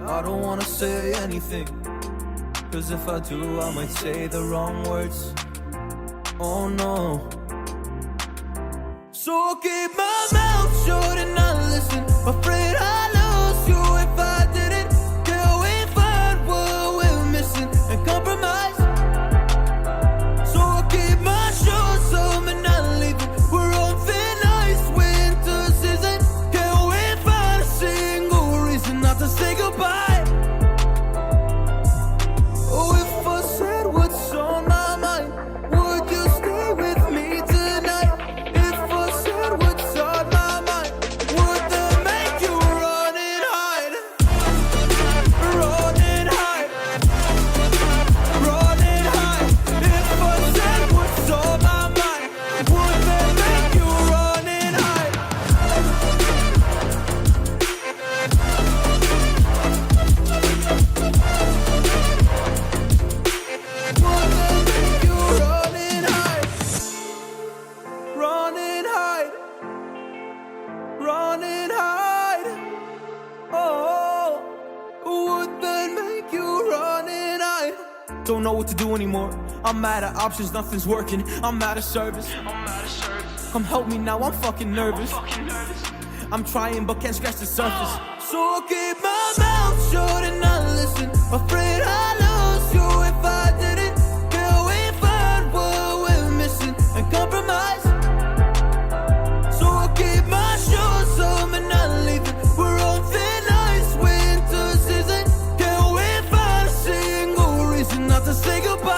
I don't wanna say anything, cause if I do I might say the wrong words. Oh no. So I'll keep my mouth shut and not listen. Afraid I lose you if I didn't. Till we find what we're missing and compromise. So I'll keep my shoes on and not leaving. We're on thin ice, winter season. Can't we find a single reason not to say goodbye? Oh, if I said what's on my mind, would you stay with me tonight? If I said what's on my mind, would that make you run and hide? Run and hide. Run and hide. If I said what's on my mind, would that make you run and hide? Would that make you run and hide? Run and hide. Run and hide. Oh, would that make you run and hide? Don't know what to do anymore. I'm out of options, nothing's working. I'm out of service. Come help me now, I'm fucking nervous. I'm trying but can't scratch the surface. So I'll keep my mouth shut and not listen. Afraid I lose you if I didn't. Till we find what we're missing and compromise. So I'll keep my shoes on and not leaving. We're on thin ice, winter season. Can't we find a single reason not to say goodbye?